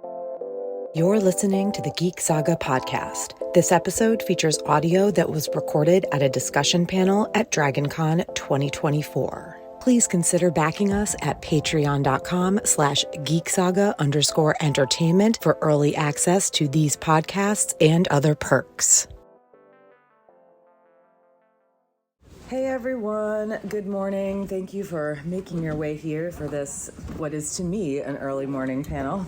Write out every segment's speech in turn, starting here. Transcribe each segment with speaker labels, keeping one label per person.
Speaker 1: You're listening to the Geek Saga podcast. This episode features audio that was recorded at a discussion panel at DragonCon 2024. Please consider backing us at patreon.com/geeksaga_entertainment for early access to these podcasts and other perks. Hey everyone, good morning. Thank you for making your way here for this, what is to me an early morning panel.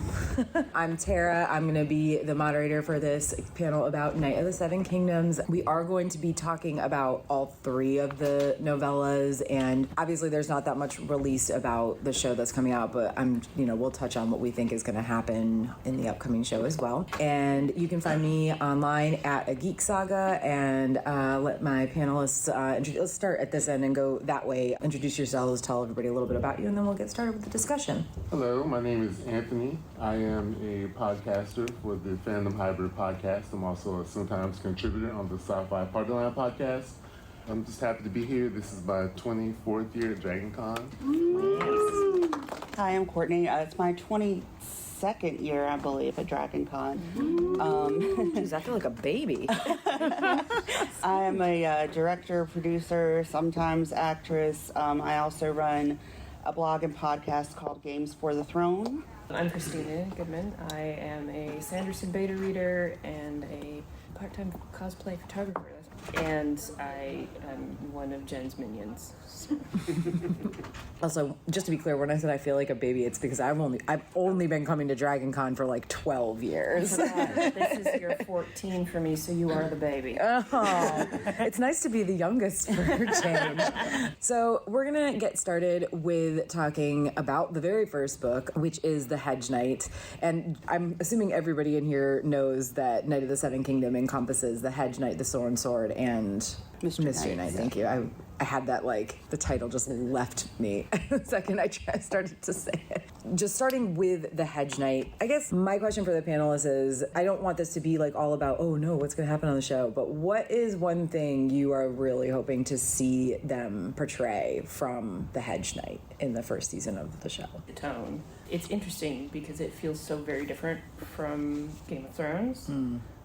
Speaker 1: I'm Tara. I'm going to be the moderator for this panel about Night of the Seven Kingdoms. We are going to be talking about all three of the novellas, and obviously there's not that much released about the show that's coming out, but we'll touch on what we think is going to happen in the upcoming show as well. And you can find me online at a Geek Saga, and let my panelists let's start at this end and go that way. Introduce yourselves, tell everybody a little bit about you, and then we'll get started with the discussion.
Speaker 2: Hello, my name is Anthony. I am a podcaster for the Fandom Hybrid podcast. I'm also a sometimes contributor on the Sci-Fi Party Line podcast. I'm just happy to be here. This is my 24th year at DragonCon.
Speaker 3: Hi, I'm Courtney. It's my 22nd year, I believe, at DragonCon.
Speaker 1: Jeez, I feel like a baby.
Speaker 3: I am a director, producer, sometimes actress. I also run a blog and podcast called Games for the Throne.
Speaker 4: I'm Christina Goodman. I am a Sanderson beta reader and a part-time cosplay photographer. And I am one of Jen's minions. So.
Speaker 1: Also, just to be clear, when I said I feel like a baby, it's because I've only been coming to DragonCon for like 12 years.
Speaker 4: This is year 14 for me, so you are the baby.
Speaker 1: Oh, it's nice to be the youngest for a change. So we're going to get started with talking about the very first book, which is The Hedge Knight. And I'm assuming everybody in here knows that Night of the Seven Kingdom encompasses the Hedge Knight, the Sword Sword, and Mystery Knight. Thank you. I had that, the title just left me the second I started to say it. Just starting with The Hedge Knight, I guess my question for the panelists is, I don't want this to be all about, oh no, what's going to happen on the show, but what is one thing you are really hoping to see them portray from The Hedge Knight in the first season of the show?
Speaker 4: The tone. It's interesting because it feels so very different from Game of Thrones.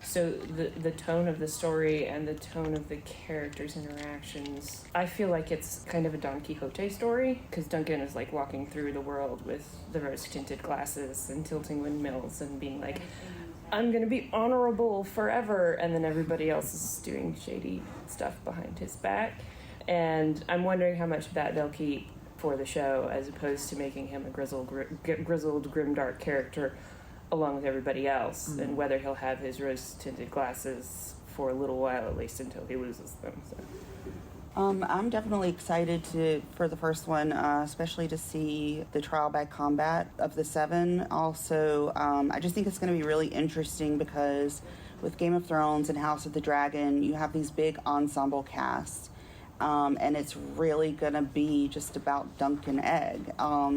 Speaker 4: So the tone of the story and the tone of the characters' interactions, I feel like it's kind of a Don Quixote story, because Duncan is walking through the world with the rose-tinted glasses and tilting windmills and being like, I'm going to be honorable forever, and then everybody else is doing shady stuff behind his back. And I'm wondering how much of that they'll keep for the show, as opposed to making him a grizzled, grimdark character along with everybody else, and whether he'll have his rose-tinted glasses for a little while, at least until he loses them. So.
Speaker 3: I'm definitely excited for the first one, especially to see the trial by combat of the seven. Also, I just think it's going to be really interesting because with Game of Thrones and House of the Dragon, you have these big ensemble casts. And it's really going to be just about Dunk and Egg.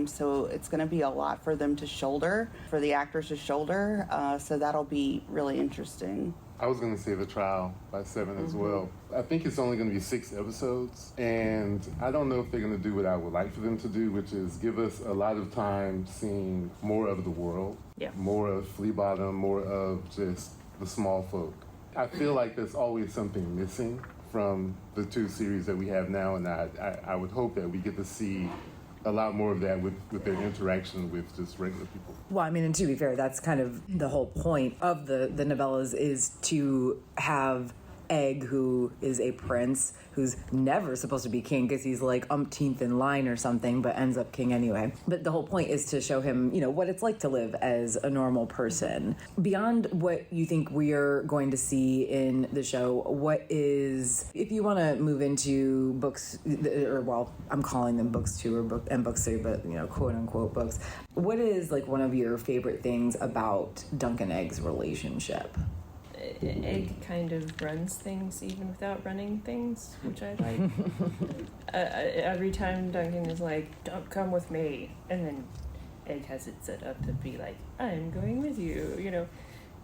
Speaker 3: So it's going to be a lot for them to shoulder, for the actors to shoulder. So that'll be really interesting.
Speaker 2: I was going to say the trial by seven as well. I think it's only going to be 6 episodes, and I don't know if they're going to do what I would like for them to do, which is give us a lot of time seeing more of the world, more of Flea Bottom, more of just the small folk. I feel like there's always something missing from the 2 series that we have now, and I would hope that we get to see a lot more of that with their interaction with just regular people.
Speaker 1: Well, and to be fair, that's kind of the whole point of the novellas, is to have Egg, who is a prince who's never supposed to be king because he's umpteenth in line or something, but ends up king anyway. But the whole point is to show him, what it's like to live as a normal person. Beyond what you think we are going to see in the show, what is, if you want to move into books, I'm calling them books 2 and books 3, but quote unquote books, what is one of your favorite things about Dunk and Egg's relationship?
Speaker 4: Egg kind of runs things even without running things, which I like. Every time Duncan is like, don't come with me, and then Egg has it set up to be like, I'm going with you,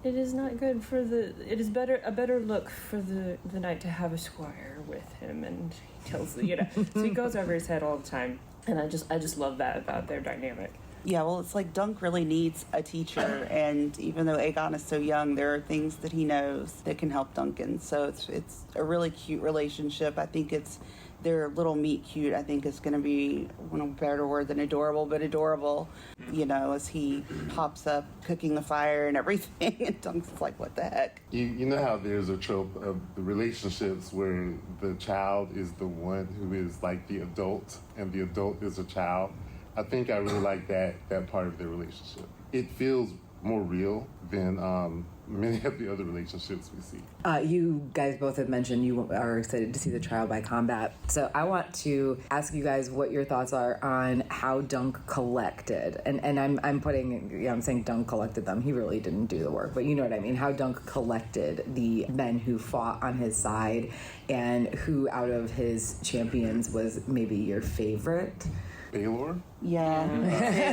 Speaker 4: It is not good for it is a better look for the knight to have a squire with him, and he tells so he goes over his head all the time, and I just love that about their dynamic.
Speaker 3: Yeah, well, it's like Dunk really needs a teacher, and even though Aegon is so young, there are things that he knows that can help Duncan. So it's a really cute relationship. I think it's their little meet cute. I think is going to be one better word than adorable, but adorable. You know, as he pops up cooking the fire and everything, and Dunk's like, "What the heck?"
Speaker 2: You know how there's a trope of the relationships where the child is the one who is like the adult, and the adult is a child. I think I really like that part of their relationship. It feels more real than many of the other relationships we see.
Speaker 1: You guys both have mentioned you are excited to see the trial by combat. So I want to ask you guys what your thoughts are on how Dunk collected. And I'm putting, I'm saying Dunk collected them. He really didn't do the work, but you know what I mean. How Dunk collected the men who fought on his side, and who out of his champions was maybe your favorite.
Speaker 2: Baylor?
Speaker 3: Yeah,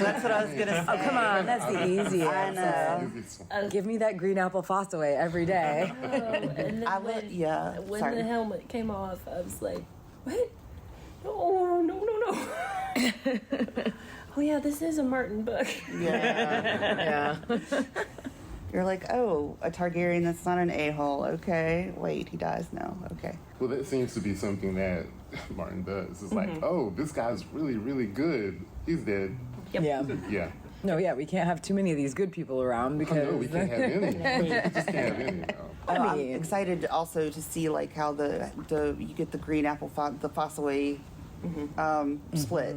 Speaker 3: that's what I was gonna say.
Speaker 1: Oh, come on, that's the easiest.
Speaker 3: I know.
Speaker 1: Give me that green apple Fossaway every day.
Speaker 4: Oh, and then when
Speaker 3: Sorry.
Speaker 4: the helmet came off, I was like, what? No. Oh yeah, this is a Martin book.
Speaker 3: Yeah.
Speaker 1: Yeah.
Speaker 3: You're like, oh, a Targaryen that's not an a-hole. Okay. Wait, he dies now. Okay.
Speaker 2: Well, that seems to be something that Martin does. It's like, oh, this guy's really, really good. He's dead.
Speaker 4: Yep.
Speaker 1: Yeah.
Speaker 2: Yeah.
Speaker 1: No, yeah, we can't have too many of these good people around because
Speaker 2: No, we can't have any. We just can't have any now.
Speaker 3: I'm excited also to see like how the you get the green apple the Fossaway split,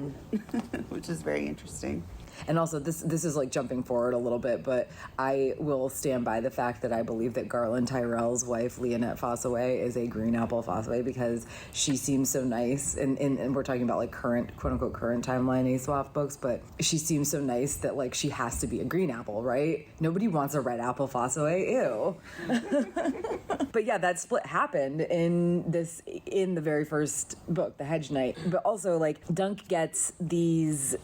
Speaker 3: which is very interesting.
Speaker 1: And also, this is like jumping forward a little bit, but I will stand by the fact that I believe that Garland Tyrell's wife, Leonette Fossaway, is a green apple Fossaway because she seems so nice. And we're talking about like current, quote unquote, current timeline ASWAF books, but she seems so nice that like she has to be a green apple, right? Nobody wants a red apple Fossaway. Ew. But yeah, that split happened in the very first book, The Hedge Knight. But also, like, Dunk gets these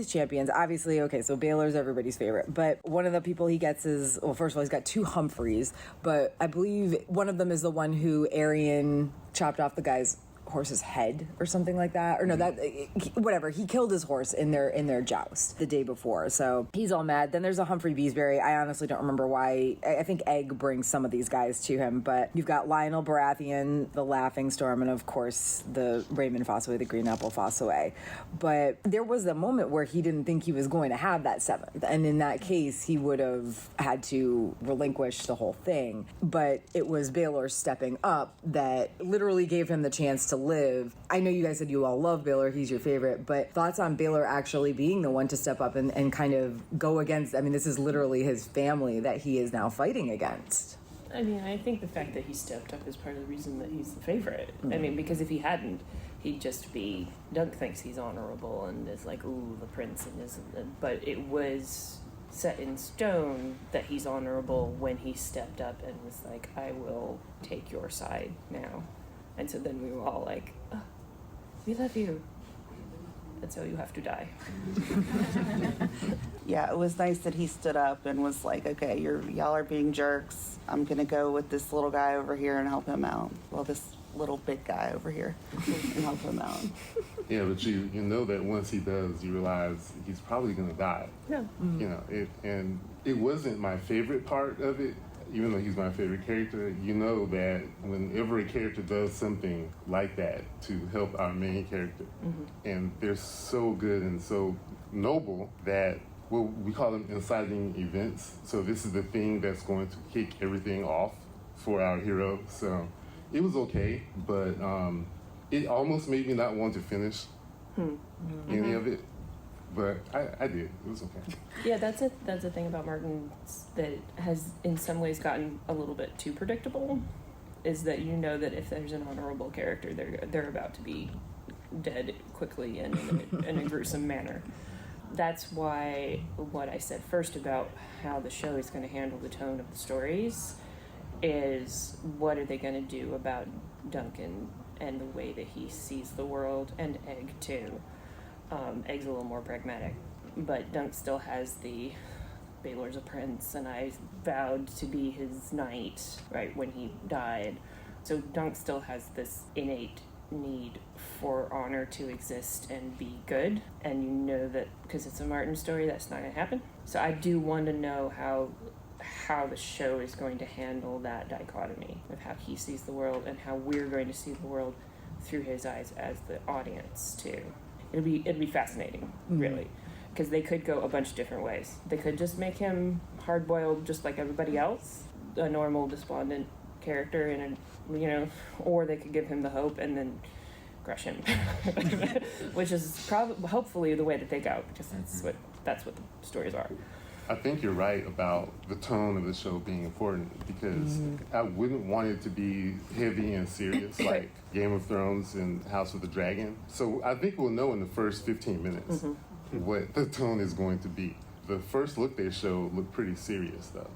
Speaker 1: champions. Obviously, okay, so Baylor's everybody's favorite. But one of the people he gets is, well, first of all, he's got two Humphreys. But I believe one of them is the one who Arion chopped off the guy's horse's head or something like that, or no, that whatever, he killed his horse in their joust the day before, so he's all mad. Then there's a Humphrey Beesbury. I honestly don't remember why. I think Egg brings some of these guys to him, but you've got Lionel Baratheon, the Laughing Storm, and of course the Raymond Fossaway, the Green Apple Fossaway. But there was a moment where he didn't think he was going to have that seventh, and in that case he would have had to relinquish the whole thing. But it was Baylor stepping up that literally gave him the chance to live. I know you guys said you all love Baylor, he's your favorite, but thoughts on Baylor actually being the one to step up and kind of go against, I mean, this is literally his family that he is now fighting against.
Speaker 4: I mean, I think the fact that he stepped up is part of the reason that he's the favorite. I mean, because if he hadn't, he'd just be, Dunk thinks he's honorable and is like, ooh, the prince, but it was set in stone that he's honorable when he stepped up and was like, I will take your side now. And so then we were all like, oh, we love you. And so you have to die.
Speaker 3: Yeah, it was nice that he stood up and was like, okay, y'all are being jerks. I'm going to go with this little guy over here and help him out. Well, this little big guy over here and help him out.
Speaker 2: Yeah, but you know that once he does, you realize he's probably going to die.
Speaker 4: Yeah.
Speaker 2: You know, it wasn't my favorite part of it. Even though he's my favorite character, you know that whenever a character does something like that to help our main character, and they're so good and so noble that, well, we call them inciting events. So this is the thing that's going to kick everything off for our hero. So it was okay, but it almost made me not want to finish any of it. But I did. It was okay.
Speaker 4: Yeah, that's a thing about Martin that has in some ways gotten a little bit too predictable, is that you know that if there's an honorable character, they're about to be dead quickly and in a gruesome manner. That's why what I said first about how the show is going to handle the tone of the stories is what are they going to do about Duncan and the way that he sees the world, and Egg too. Egg's a little more pragmatic, but Dunk still has the Baylor's a prince and I vowed to be his knight right when he died. So Dunk still has this innate need for honor to exist and be good, and you know that because it's a Martin story, that's not going to happen. So I do want to know how the show is going to handle that dichotomy of how he sees the world and how we're going to see the world through his eyes as the audience too. It'd be fascinating, really, because they could go a bunch of different ways. They could just make him hard-boiled, just like everybody else, a normal despondent character, and or they could give him the hope and then crush him, which is hopefully the way that they go, because that's what the stories are.
Speaker 2: I think you're right about the tone of the show being important, because I wouldn't want it to be heavy and serious like Game of Thrones and House of the Dragon. So I think we'll know in the first 15 minutes what the tone is going to be. The first look they showed looked pretty serious, though.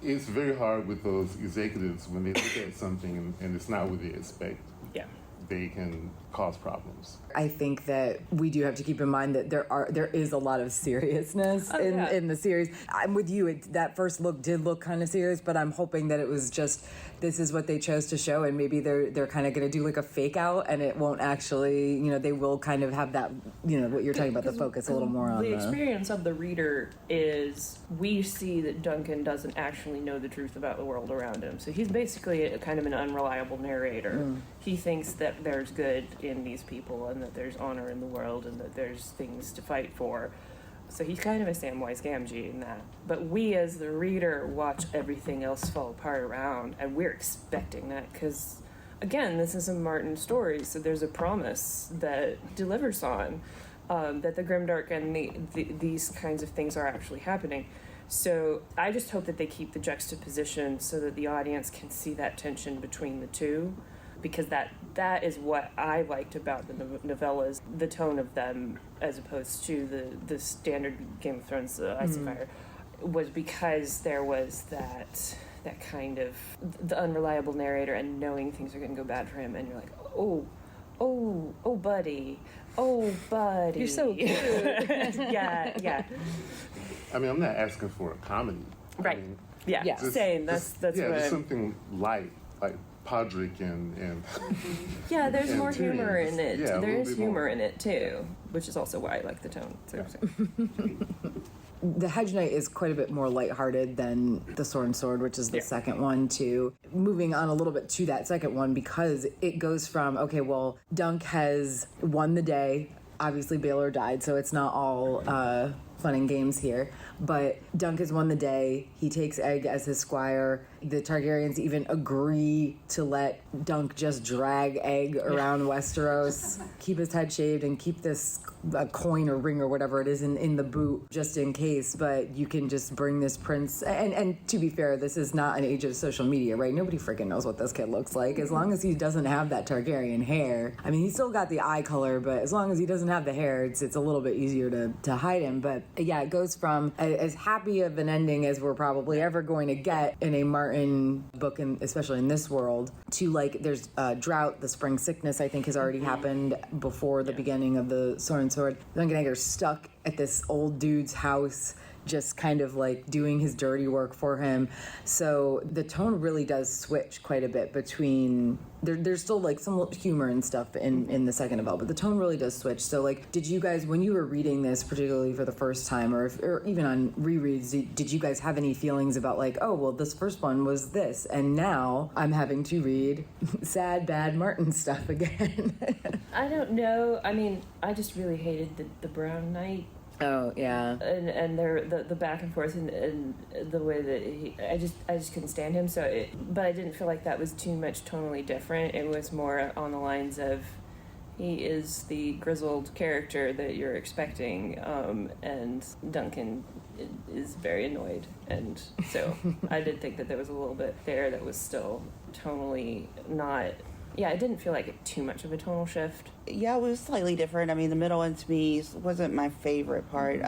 Speaker 2: It's very hard with those executives when they look at something and it's not what they expect.
Speaker 4: Yeah.
Speaker 2: They can cause problems.
Speaker 1: I think that we do have to keep in mind that there is a lot of seriousness in the series. I'm with you. That first look did look kind of serious, but I'm hoping that it was just this is what they chose to show, and maybe they're kind of going to do like a fake out, and it won't actually, they will kind of have that, what you're talking about, the focus a little more on
Speaker 4: the experience of the reader is we see that Duncan doesn't actually know the truth about the world around him. So he's basically a kind of an unreliable narrator. He thinks that there's good in these people and that there's honor in the world and that there's things to fight for. So he's kind of a Samwise Gamgee in that. But we as the reader watch everything else fall apart around, and we're expecting that because, again, this is a Martin story, so there's a promise that delivers on, that the grimdark and these kinds of things are actually happening. So I just hope that they keep the juxtaposition so that the audience can see that tension between the two, because that is what I liked about the novellas, the tone of them, as opposed to the standard Game of Thrones Ice and Fire, was because there was that kind of the unreliable narrator and knowing things are going to go bad for him, and you're like, oh, buddy, you're so cute. yeah.
Speaker 2: I mean, I'm not asking for a comedy.
Speaker 4: Right. Same. That's what
Speaker 2: just something light, like Podrick and
Speaker 4: yeah, there's
Speaker 2: and
Speaker 4: more
Speaker 2: Tyrion.
Speaker 4: humor in it.
Speaker 2: Yeah,
Speaker 4: there is humor
Speaker 2: more
Speaker 4: in it too, which is also why I like the tone. So.
Speaker 1: The Hedge Knight is quite a bit more lighthearted than the Sword and Sword, which is the second one, too. Moving on a little bit to that second one, because it goes from, okay, well, Dunk has won the day. Obviously, Baelor died, so it's not all fun and games here. But Dunk has won the day. He takes Egg as his squire. The Targaryens even agree to let Dunk just drag Egg around Westeros, keep his head shaved, and keep this coin or ring or whatever it is in the boot, just in case. But you can just bring this prince. And to be fair, this is not an age of social media, right? Nobody freaking knows what this kid looks like. As long as he doesn't have that Targaryen hair. I mean, he's still got the eye color, but as long as he doesn't have the hair, it's a little bit easier to hide him. But yeah, it goes from as happy of an ending as we're probably ever going to get in a Martin book, especially in this world, to like there's drought, the spring sickness I think has already happened before the beginning of the Sword and Sword. Duncan Egger's stuck at this old dude's house, just kind of like doing his dirty work for him. So the tone really does switch quite a bit between there's still like some humor and stuff in the second novel, but the tone really does switch. So like, did you guys, when you were reading this, particularly for the first time, or even on rereads, did you guys have any feelings about like, oh, well, this first one was this, and now I'm having to read sad, bad Martin stuff again?
Speaker 4: I don't know. I mean, I just really hated the Brown Knight.
Speaker 1: Oh yeah,
Speaker 4: and the back and forth and the way that I just couldn't stand him. But I didn't feel like that was too much tonally different. It was more on the lines of he is the grizzled character that you're expecting, and Duncan is very annoyed, and so I did think that there was a little bit there that was still tonally not. Yeah, it didn't feel like too much of a tonal shift.
Speaker 3: Yeah, it was slightly different. I mean, the middle one to me wasn't my favorite part.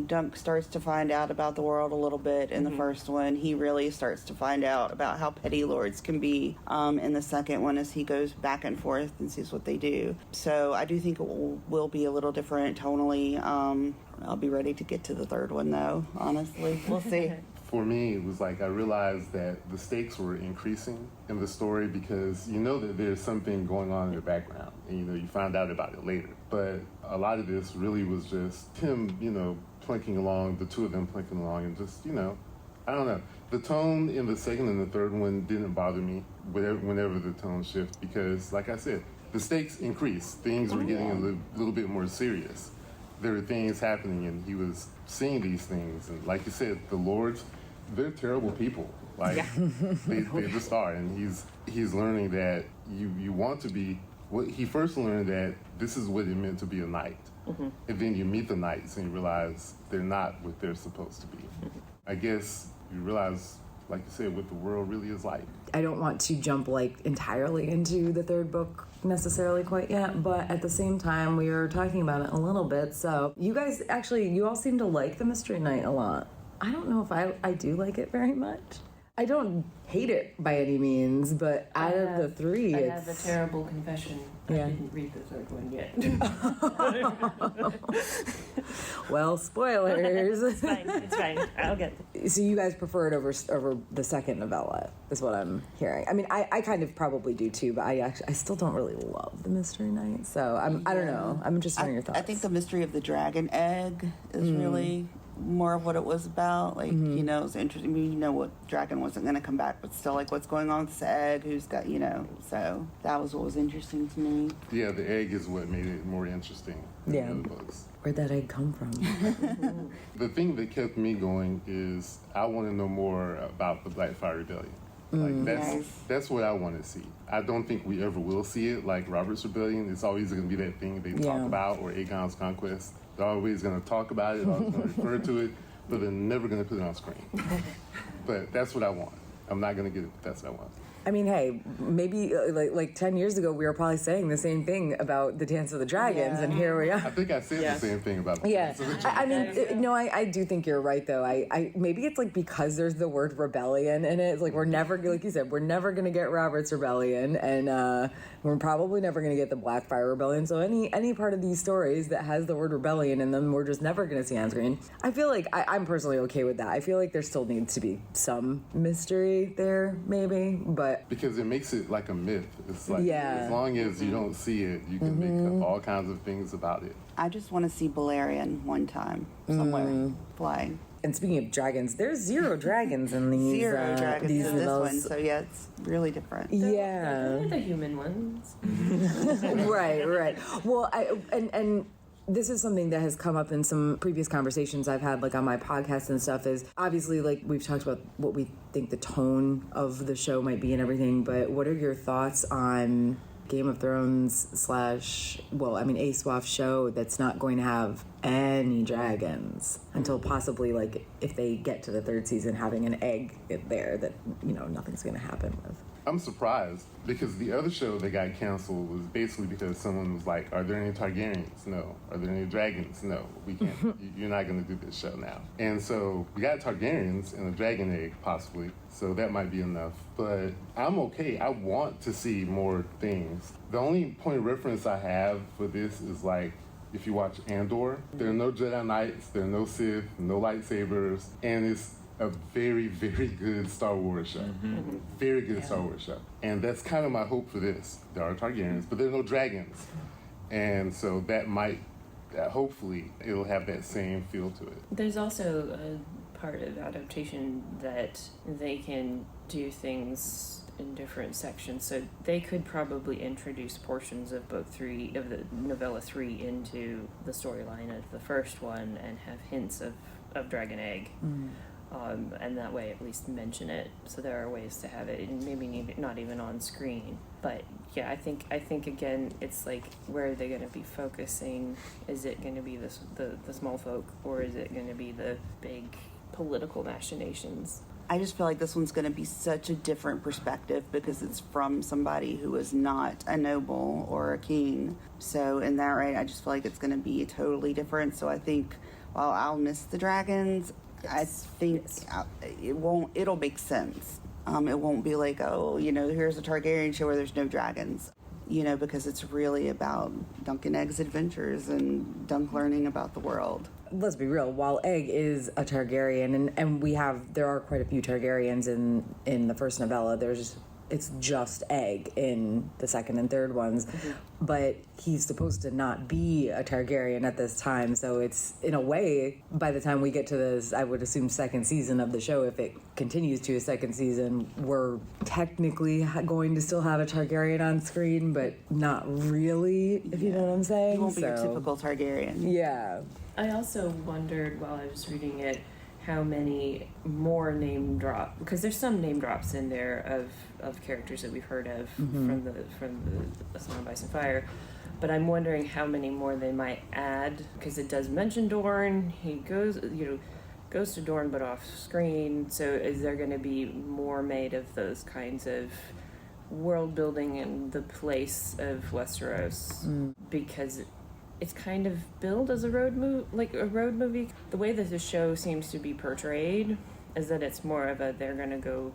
Speaker 3: Dunk starts to find out about the world a little bit in the first one. He really starts to find out about how petty lords can be in the second one as he goes back and forth and sees what they do. So I do think it will be a little different tonally. I'll be ready to get to the third one, though, honestly. We'll see.
Speaker 2: for me, it was like I realized that the stakes were increasing in the story because you know that there's something going on in the background, and you find out about it later. But a lot of this really was just him, plunking along, the two of them plunking along, and just, I don't know. The tone in the second and the third one didn't bother me whenever the tone shifted because, like I said, the stakes increased. Things were getting a little bit more serious. There were things happening, and he was seeing these things. And like you said, the lords, they're terrible people. Like they just are. And he's learning that you want to be. Well, he first learned that this is what it meant to be a knight, and then you meet the knights and you realize they're not what they're supposed to be. I guess you realize, like you said, what the world really is like.
Speaker 1: I don't want to jump entirely into the third book necessarily quite yet, but at the same time we were talking about it a little bit. So you guys you all seem to like the Mystery Knight a lot. I don't know if I do like it very much. I don't hate it by any means, but out of the three,
Speaker 4: I have a terrible confession.
Speaker 1: Yeah.
Speaker 4: I didn't read the third one yet.
Speaker 1: Well, spoilers.
Speaker 4: It's fine. I'll get it.
Speaker 1: So you guys prefer it over the second novella, is what I'm hearing. I mean, I kind of probably do too, but I still don't really love the Mystery Knight. So I don't know. I'm interested in your thoughts.
Speaker 3: I think the mystery of the dragon egg is really more of what it was about. It's interesting. I mean, what dragon wasn't going to come back, but still, what's going on with this egg? Who's got, So that was what was interesting to me.
Speaker 2: Yeah, the egg is what made it more interesting than the other books.
Speaker 1: Where'd that egg come from?
Speaker 2: The thing that kept me going is I want to know more about the Blackfire Rebellion. That's what I want to see. I don't think we ever will see it like Robert's Rebellion. It's always going to be that thing they talk about, or Aegon's Conquest. They're always going to talk about it, always going to refer to it, but they're never going to put it on screen. But that's what I want. I'm not going to get it, but that's what I want.
Speaker 1: I mean, hey, maybe like 10 years ago, we were probably saying the same thing about the Dance of the Dragons, and here we are.
Speaker 2: I think I said the same thing about the Dance of the Dragons.
Speaker 1: I mean, no, I do think you're right, though. I maybe it's because there's the word rebellion in it. It's we're never, like you said, we're never going to get Robert's Rebellion, and we're probably never going to get the Blackfire Rebellion. So any part of these stories that has the word rebellion in them, we're just never going to see on screen. I feel like I'm personally okay with that. I feel like there still needs to be some mystery there, maybe, but
Speaker 2: because it makes it like a myth. It's as long as you don't see it, you can make up all kinds of things about it.
Speaker 3: I just want to see Balerion one time somewhere flying.
Speaker 1: And speaking of dragons, there's 0 dragons in these
Speaker 3: Zero dragons
Speaker 1: these
Speaker 3: in this
Speaker 1: novellas.
Speaker 3: one, so it's really different.
Speaker 1: Yeah,
Speaker 4: The human ones.
Speaker 1: right. Well, and this is something that has come up in some previous conversations I've had, on my podcast and stuff, is obviously, we've talked about what we think the tone of the show might be and everything, but what are your thoughts on Game of Thrones / ASWAF show that's not going to have any dragons until possibly, if they get to the 3rd season, having an egg there that, nothing's going to happen with?
Speaker 2: I'm surprised because the other show that got canceled was basically because someone was like, are there any Targaryens? No. Are there any dragons? No. We can't. You're not going to do this show now. And so we got Targaryens and a dragon egg, possibly. So that might be enough. But I'm okay. I want to see more things. The only point of reference I have for this is if you watch Andor, there are no Jedi Knights, there are no Sith, no lightsabers, and it's a very, very good Star Wars show. Very good Star Wars show. And that's kind of my hope for this. There are Targaryens, but there are no dragons. And so that might, hopefully, it'll have that same feel to it.
Speaker 4: There's also a part of adaptation that they can do things in different sections. So they could probably introduce portions of book 3 of the novella 3 into the storyline of the first one and have hints of Dragon Egg. And that way at least mention it. So there are ways to have it, and maybe not even on screen. But yeah, I think again, it's where are they going to be focusing? Is it going to be the small folk, or is it going to be the big political machinations?
Speaker 3: I just feel like this one's going to be such a different perspective because it's from somebody who is not a noble or a king. So in that way, I just feel like it's going to be totally different. So I think while I'll miss the dragons, I think it'll make sense. It won't be here's a Targaryen show where there's no dragons, because it's really about Dunk and Egg's adventures and Dunk learning about the world.
Speaker 1: let's be real, while Egg is a Targaryen, and there are quite a few Targaryens in the first novella, it's just Egg in the second and third ones, but he's supposed to not be a Targaryen at this time, so it's, in a way, by the time we get to this, I would assume, second season of the show, if it continues to a second season, we're technically going to still have a Targaryen on screen, but not really, if you know what I'm saying.
Speaker 3: He won't be your typical Targaryen.
Speaker 1: Yeah.
Speaker 4: I also wondered while I was reading it how many more name drop, because there's some name drops in there of characters that we've heard of from the Song of Ice and Fire, but I'm wondering how many more they might add, because it does mention Dorne. He goes to Dorne but off screen, so is there going to be more made of those kinds of world building in the place of Westeros? Because it's kind of billed as a road movie. The way that the show seems to be portrayed is that it's more of they're gonna go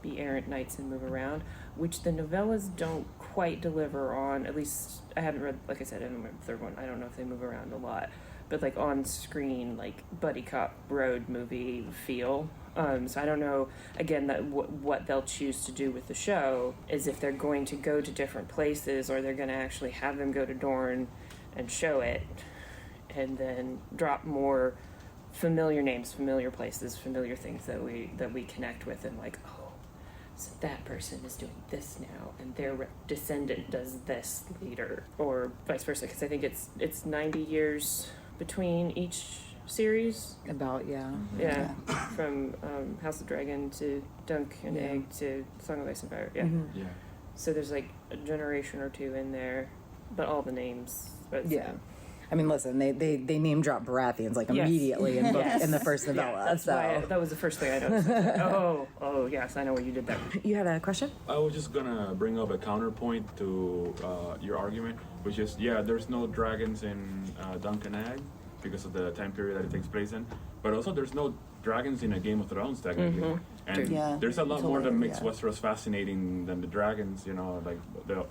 Speaker 4: be errant knights and move around, which the novellas don't quite deliver on. At least I haven't read, like I said, I haven't read the third one. I don't know if they move around a lot, but like on screen, like buddy cop road movie feel. So I don't know, again, that what they'll choose to do with the show is if they're going to go to different places or they're going to actually have them go to Dorne and show it, and then drop more familiar names, familiar places, familiar things that we connect with, and like, oh, so that person is doing this now, and their descendant does this later, or vice versa. Because I think it's 90 years between each series.
Speaker 1: About, yeah.
Speaker 4: Yeah, from House of Dragon to Dunk and Egg to Song of Ice and Fire. Yeah.
Speaker 5: Yeah.
Speaker 4: So there's like a generation or two in there, but all the names. But
Speaker 1: Yeah. I mean, listen, they name drop Baratheons like immediately in the first novella.
Speaker 4: That's why that was the first thing I noticed. Like, oh, yes, I know where you did that.
Speaker 1: You had a question?
Speaker 5: I was just gonna bring up a counterpoint to your argument, which is, there's no dragons in Dunk and Egg because of the time period that it takes place in, but also there's no dragons in a Game of Thrones technically, and there's a lot more that makes Westeros fascinating than the dragons. You know, like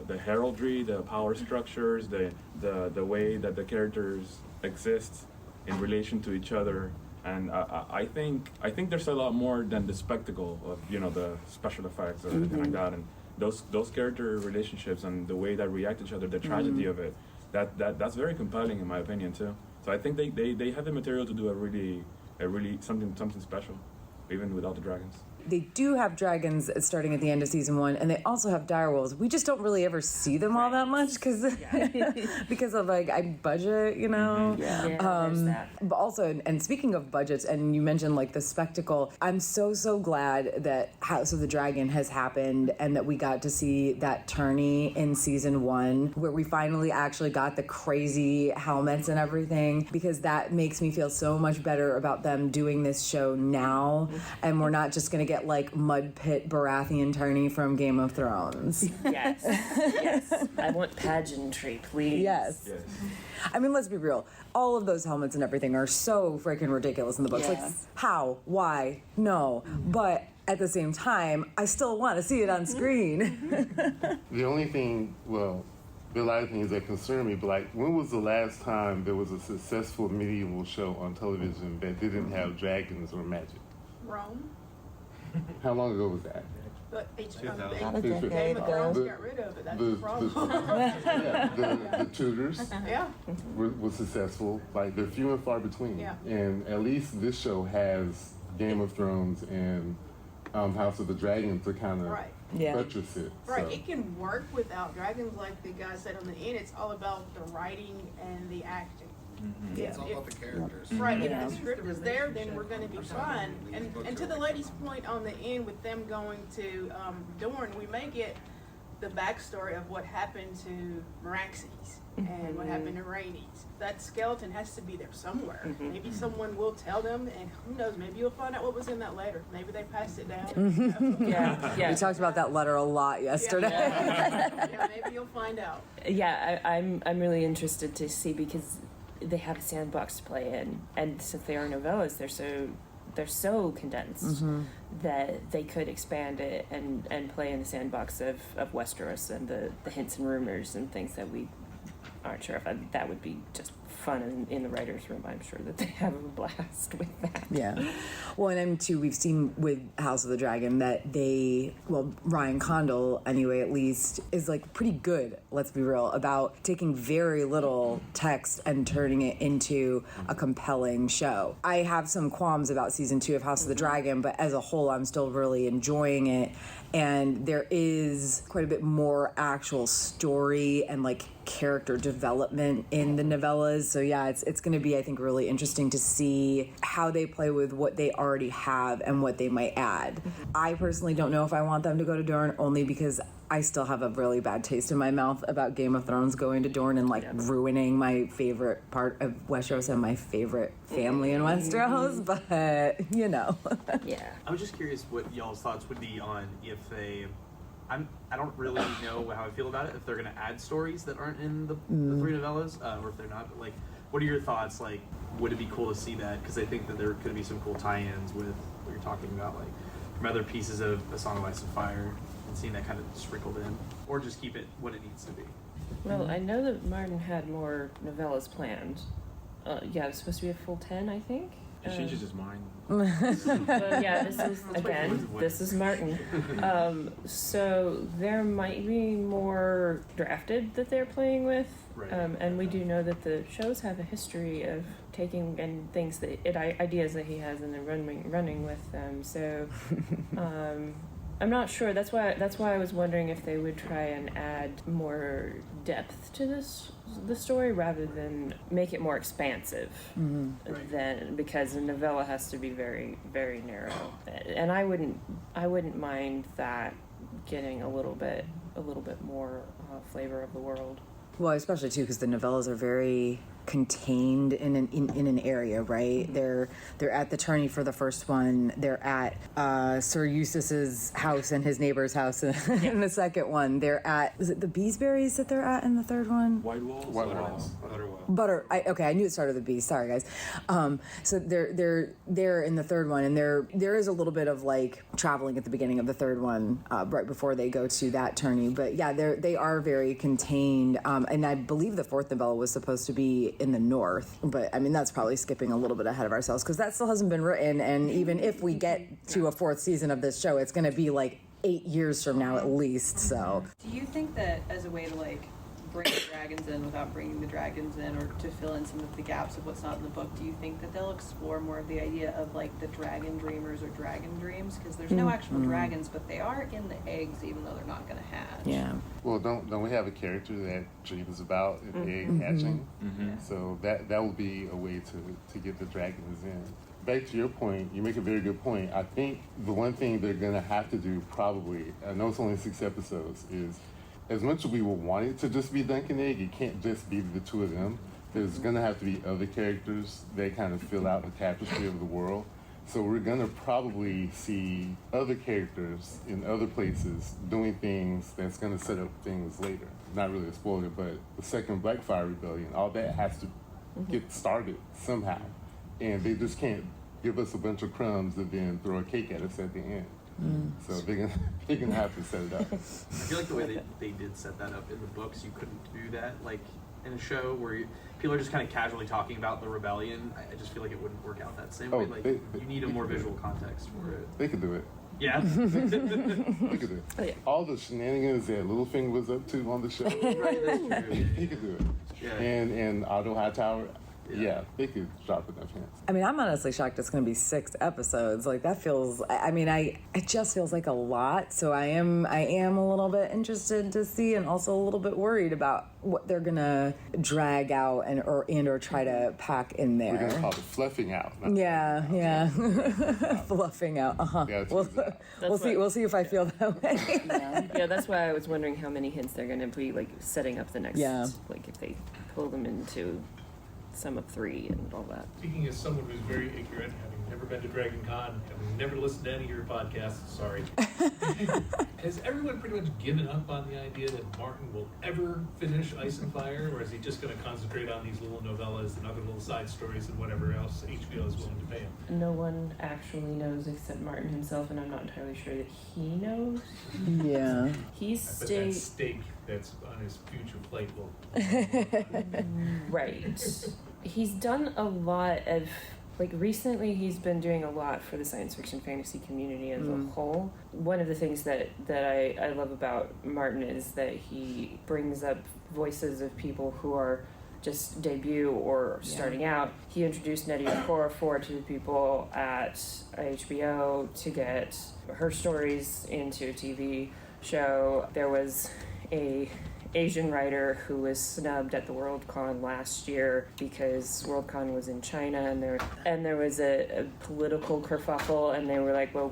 Speaker 5: the heraldry, the power structures, the way that the characters exist in relation to each other, and I think there's a lot more than the spectacle of the special effects or anything like that, and those character relationships and the way that react to each other, the tragedy of it, that's very compelling in my opinion too. So I think they have the material to do a really something special, even without the dragons.
Speaker 1: They do have dragons starting at the end of season 1, and they also have direwolves. We just don't really ever see them all that much because of budget,
Speaker 4: There's that.
Speaker 1: But also, and speaking of budgets, and you mentioned like the spectacle, I'm so glad that House of the Dragon has happened and that we got to see that tourney in season 1 where we finally actually got the crazy helmets and everything, because that makes me feel so much better about them doing this show now, and we're not just going to get like mud pit Baratheon tourney from Game of Thrones.
Speaker 4: Yes. I want pageantry, please.
Speaker 1: Yes. I mean, let's be real. All of those helmets and everything are so freaking ridiculous in the books. Like, how? Why? No. But at the same time, I still want to see it on screen.
Speaker 2: The only thing, well, there are a lot of things that concern me, but like, when was the last time there was a successful medieval show on television that didn't have dragons or magic?
Speaker 6: Rome.
Speaker 2: How long ago was that?
Speaker 6: But
Speaker 3: Not a
Speaker 6: Game
Speaker 3: decade
Speaker 6: of
Speaker 3: ago.
Speaker 6: Thrones got rid of it. That's the problem.
Speaker 2: The Tudors
Speaker 6: Yeah.
Speaker 2: were successful. Like, they're few and far between.
Speaker 6: Yeah.
Speaker 2: And at least this show has Game of Thrones and House of the Dragon to kind of
Speaker 6: Right.
Speaker 2: buttress it.
Speaker 6: Right.
Speaker 2: So.
Speaker 6: It can work without dragons, like the guy said on the end. It's all about the writing and the acting.
Speaker 7: It's all about the characters.
Speaker 6: Right, if the script is there, then we're going to be fine. And to the lady's point on the end with them going to Dorne, we may get the backstory of what happened to Meraxes and what happened to Rhaenys. That skeleton has to be there somewhere. Maybe someone will tell them, and who knows, maybe you'll find out what was in that letter. Maybe they passed it down.
Speaker 1: We talked about that letter a lot yesterday.
Speaker 6: Yeah, maybe you'll find out.
Speaker 4: Yeah, I'm really interested to see, because they have a sandbox to play in, and since they are novellas, they're so condensed that they could expand it and play in the sandbox of Westeros and the hints and rumors and things that we aren't sure if that would be just fun in the writer's room. I'm sure that they have a blast with that.
Speaker 1: Yeah. Well, and then too, we've seen with House of the Dragon that Ryan Condal, anyway, at least, is like pretty good, let's be real, about taking very little text and turning it into a compelling show. I have some qualms about season 2 of House of the Dragon, but as a whole, I'm still really enjoying it. And there is quite a bit more actual story and like character development in the novellas. So yeah, it's going to be, I think, really interesting to see how they play with what they already have and what they might add. I personally don't know if I want them to go to Dorne, only because I still have a really bad taste in my mouth about Game of Thrones going to Dorne and like ruining my favorite part of Westeros and my favorite family in Westeros, but you know.
Speaker 4: Yeah.
Speaker 8: I'm just curious what y'all's thoughts would be on if they... I don't really know how I feel about it, if they're going to add stories that aren't in the 3 novellas, or if they're not. But, like, what are your thoughts? Like, would it be cool to see that? Because I think that there could be some cool tie-ins with what you're talking about, like, from other pieces of A Song of Ice and Fire, and seeing that kind of sprinkled in. Or just keep it what it needs to be.
Speaker 4: Well, I know that Martin had more novellas planned. It was supposed to be a full 10, I think.
Speaker 5: He changes his mind.
Speaker 4: Well, yeah, this is Martin. So there might be more drafted that they're playing with.
Speaker 8: Right.
Speaker 4: And we do know that the shows have a history of taking and things ideas that he has and then running with them. So I'm not sure. That's why I was wondering if they would try and add more depth to the story rather than make it more expansive. Then, because the novella has to be very, very narrow, and I wouldn't mind that getting a little bit more flavor of the world.
Speaker 1: Well, especially too because the novellas are very contained in an area, right? They're at the tourney for the first one. They're at Sir Eustace's house and his neighbor's house in the second one. They're at, is it the Beesberries that they're at in the third one?
Speaker 5: White Walls?
Speaker 1: I knew it started with B. Sorry, guys. So they're in the third one, and there is a little bit of like traveling at the beginning of the third one, right before they go to that tourney. But yeah, they are very contained. And I believe the fourth novella was supposed to be in the north, but I mean that's probably skipping a little bit ahead of ourselves because that still hasn't been written. And even if we get to a fourth season of this show, it's going to be like 8 years from now at least. So,
Speaker 9: do you think that as a way to like bring the dragons in without bringing the dragons in, or to fill in some of the gaps of what's not in the book, do you think that they'll explore more of the idea of like the dragon dreamers or dragon dreams? Because there's no actual dragons, but they are in the eggs, even though they're not going to hatch.
Speaker 1: yeah.
Speaker 2: Well, don't we have a character that dreams about an egg hatching? So that will be a way to get the dragons in. Back to your point, you make a very good point. I think the one thing they're going to have to do probably, I know it's only 6 episodes, is as much as we would want it to just be Dunk and Egg, it can't just be the two of them. There's going to have to be other characters that kind of fill out the tapestry of the world. So we're going to probably see other characters in other places doing things that's going to set up things later. Not really a spoiler, but the second Blackfire Rebellion, all that has to get started somehow. And they just can't give us a bunch of crumbs and then throw a cake at us at the end. So they're gonna have to set it up.
Speaker 8: I feel like the way they did set that up in the books, you couldn't do that like in a show where people are just kind of casually talking about the rebellion. I just feel like it wouldn't work out that same way. Like you need a more visual context for it.
Speaker 2: They could do it.
Speaker 8: Yeah.
Speaker 2: They could do it. All the shenanigans that Littlefinger was up to on the show.
Speaker 8: Right, that's true.
Speaker 2: He could do it.
Speaker 8: Yeah.
Speaker 2: And Otto Hightower. Yeah, they could drop enough hints.
Speaker 1: I mean, I'm honestly shocked it's going to be 6 episodes. Like that feels. I mean, it just feels like a lot. So I am a little bit interested to see, and also a little bit worried about what they're going to drag out or try to pack in there.
Speaker 2: We're going to call it fluffing out.
Speaker 1: Yeah. Fluffing out.
Speaker 2: Yeah,
Speaker 1: we'll see if I feel that way.
Speaker 4: Yeah, that's why I was wondering how many hints they're going to be like setting up the next.
Speaker 1: Yeah.
Speaker 4: Like if they pull them into Sum of 3 and all that.
Speaker 10: Speaking as someone who's very ignorant, having never been to Dragon Con, having never listened to any of your podcasts, sorry. Has everyone pretty much given up on the idea that Martin will ever finish Ice and Fire, or is he just going to concentrate on these little novellas and other little side stories and whatever else HBO is willing to pay him?
Speaker 4: No one actually knows except Martin himself, and I'm not entirely sure that he knows.
Speaker 1: Yeah.
Speaker 4: He's
Speaker 10: I bet that steak that's on his future plate will...
Speaker 4: right. He's done a lot of, like, recently he's been doing a lot for the science fiction fantasy community as a whole. One of the things that I love about Martin is that he brings up voices of people who are just debut or starting out. He introduced Nnedi Okorafor to the people at HBO to get her stories into a TV show. There was a Asian writer who was snubbed at the Worldcon last year because Worldcon was in China, and there was a political kerfuffle, and they were like, well,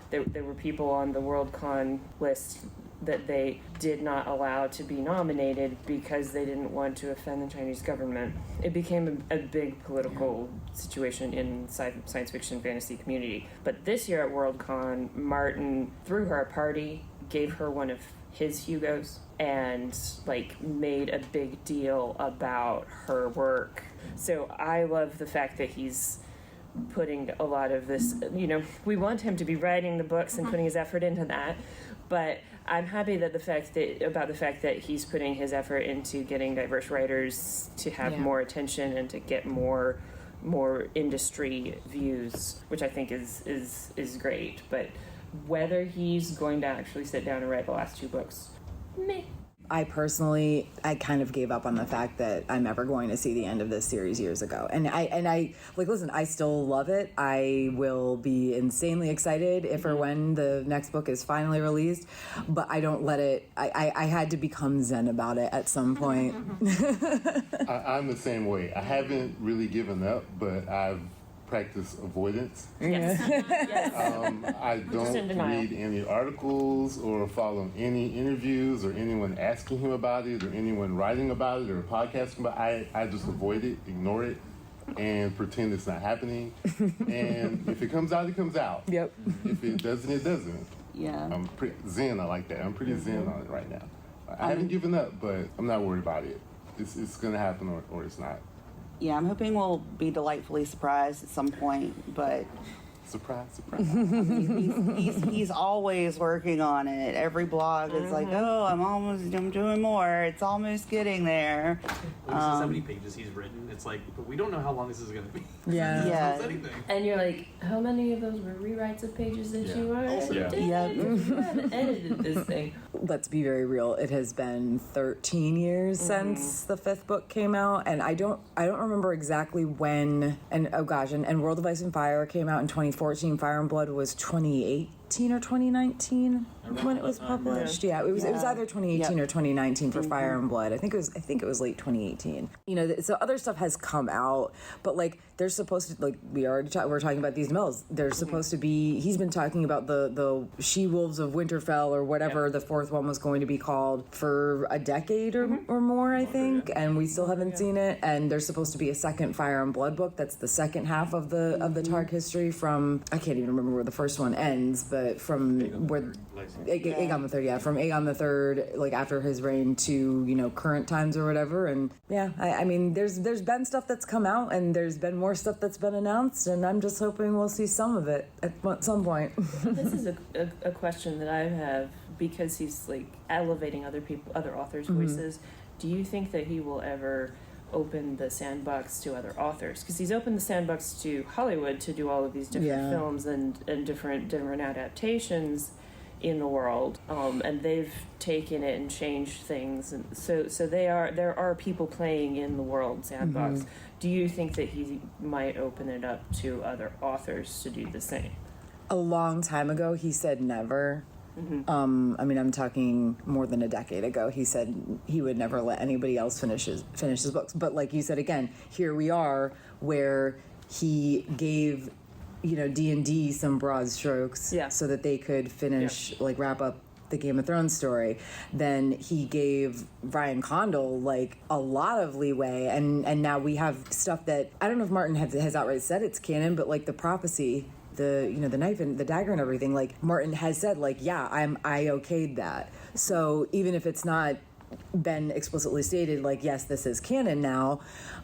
Speaker 4: there were people on the Worldcon list that they did not allow to be nominated because they didn't want to offend the Chinese government. It became a big political situation in science fiction fantasy community. But this year at Worldcon, Martin threw her a party, gave her one of his Hugos, and like made a big deal about her work. So I love the fact that he's putting a lot of this, we want him to be writing the books and putting his effort into that, but I'm happy that the fact that he's putting his effort into getting diverse writers to have more attention and to get more industry views, which I think is great. But whether he's going to actually sit down and write the last 2 books, meh.
Speaker 1: I personally, I kind of gave up on the fact that I'm ever going to see the end of this series years ago. And I listen, I still love it. I will be insanely excited if or when the next book is finally released, but I don't let it, I had to become zen about it at some point.
Speaker 2: I'm the same way. I haven't really given up, but I've practice avoidance.
Speaker 4: Yes.
Speaker 2: I don't read any articles or follow any interviews or anyone asking him about it or anyone writing about it or podcasting about it. I just avoid it, ignore it, and pretend it's not happening. And if it comes out, it comes out.
Speaker 1: Yep.
Speaker 2: If it doesn't, it doesn't.
Speaker 3: Yeah.
Speaker 2: I'm pretty zen. I like that. I'm pretty zen on it right now. I haven't given up, but I'm not worried about it. It's going to happen or it's not.
Speaker 3: Yeah, I'm hoping we'll be delightfully surprised at some point, but...
Speaker 2: Surprise, surprise.
Speaker 3: he's always working on it. Every blog is like, oh, I'm doing more. It's almost getting there.
Speaker 8: When he says how many pages he's written, it's like, but we don't know how long this is going to be.
Speaker 1: Yeah.
Speaker 3: Yeah.
Speaker 8: Anything.
Speaker 4: And you're like, how many of those were rewrites of pages that you already
Speaker 5: Yeah.
Speaker 4: did?
Speaker 3: Yeah.
Speaker 4: You haven't edited this thing.
Speaker 1: Let's be very real. It has been 13 years since the 5th book came out, and I don't remember exactly when. And oh gosh, and World of Ice and Fire came out in 2014. Fire and Blood was 2018 or 2019 when it was published. Yeah, it was either 2018 or 2019 for Fire and Blood. I think it was late 2018. So other stuff has come out, but like there's supposed to, like we're talking about these mills. There's supposed to be. He's been talking about the She-Wolves of Winterfell or whatever the 4th one was going to be called for a decade or more, I think, and we still haven't seen it. And there's supposed to be a second Fire and Blood book. That's the second half of the Targ history from, I can't even remember where the first one ends, but from where Aegon the Third, from Aegon the Third, like after his reign to current times or whatever. And I mean, there's been stuff that's come out, and there's been more stuff that's been announced, and I'm just hoping we'll see some of it at some point.
Speaker 4: This is a question that I have, because he's like elevating other authors' voices. Do you think that he will ever open the sandbox to other authors? Because he's opened the sandbox to Hollywood to do all of these different films and different adaptations in the world, and they've taken it and changed things, and so there are people playing in the world sandbox. Do you think that he might open it up to other authors to do the same?
Speaker 1: A long time ago, he said never. I mean, I'm talking more than a decade ago. He said he would never let anybody else finish his books. But like you said, again, here we are, where he gave, D&D some broad strokes, so that they could finish, wrap up the Game of Thrones story. Then he gave Ryan Condal like a lot of leeway, and now we have stuff that I don't know if Martin has outright said it's canon, but like the prophecy, the knife and the dagger and everything, like Martin has said, like, I okayed that. So even if it's not been explicitly stated, like, yes, this is canon now,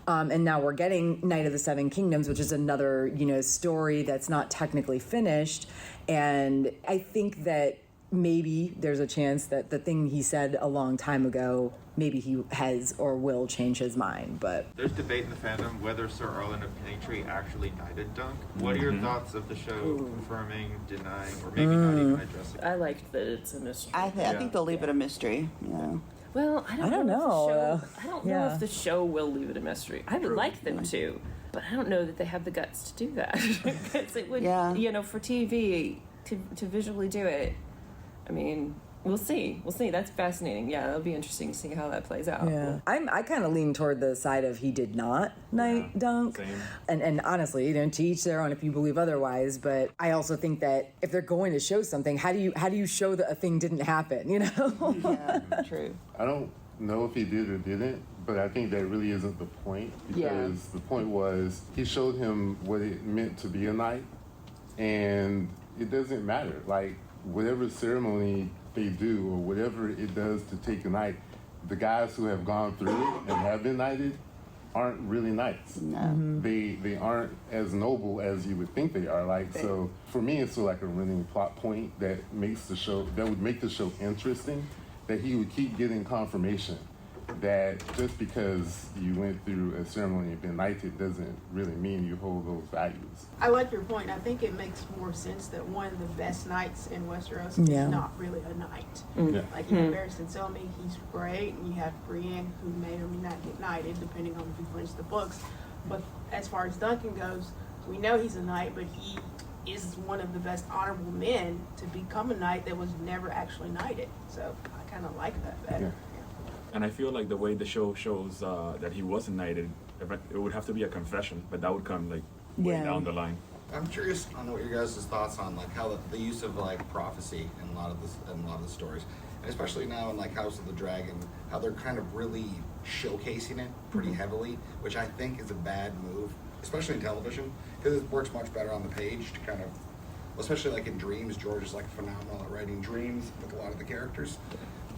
Speaker 1: and now we're getting Knight of the Seven Kingdoms, which is another story that's not technically finished. And I think that maybe there's a chance that the thing he said a long time ago, maybe he has or will change his mind. But
Speaker 11: there's debate in the fandom whether Sir Arlen of Pennytree actually knighted Dunk. What are your thoughts of the show confirming, denying, or maybe not even addressing?
Speaker 4: I liked that it's a mystery.
Speaker 3: I think they'll leave it a mystery. Yeah.
Speaker 4: Well, I don't
Speaker 1: know.
Speaker 4: I don't know if the show will leave it a mystery. I would like them to, but I don't know that they have the guts to do that. Because it would, for TV to visually do it. I mean, we'll see. That's fascinating. Yeah, it'll be interesting to see how that plays out.
Speaker 1: Yeah, I kind of lean toward the side of he did not knight Dunk, and honestly, to each their own if you believe otherwise. But I also think that if they're going to show something, how do you show that a thing didn't happen?
Speaker 3: Yeah, true.
Speaker 2: I don't know if he did or didn't, but I think that really isn't the point, because the point was he showed him what it meant to be a knight, and it doesn't matter. Like, whatever ceremony they do or whatever it does to take a knight, the guys who have gone through it and have been knighted aren't really knights.
Speaker 3: No.
Speaker 2: They aren't as noble as you would think they are. Like, so for me, it's sort of like a running plot point that would make the show interesting, that he would keep getting confirmation that just because you went through a ceremony and been knighted doesn't really mean you hold those values.
Speaker 6: I like your point. I think it makes more sense that one of the best knights in Westeros is not really a knight.
Speaker 2: Yeah.
Speaker 6: Like, you have Barristan Selmy, he's great, and you have Brienne, who may or may not get knighted, depending on if you finish the books. But as far as Duncan goes, we know he's a knight, but he is one of the best honorable men to become a knight that was never actually knighted. So I kind of like that better.
Speaker 2: Yeah.
Speaker 5: And I feel like the way the show shows that he wasn't knighted, it would have to be a confession, but that would come like way down the line.
Speaker 7: I'm curious on what your guys' thoughts on like how the use of like prophecy in a lot of the stories, and especially now in like House of the Dragon, how they're kind of really showcasing it pretty heavily, which I think is a bad move, especially in television, because it works much better on the page to kind of, especially like in Dreams. George is like phenomenal at writing dreams with a lot of the characters.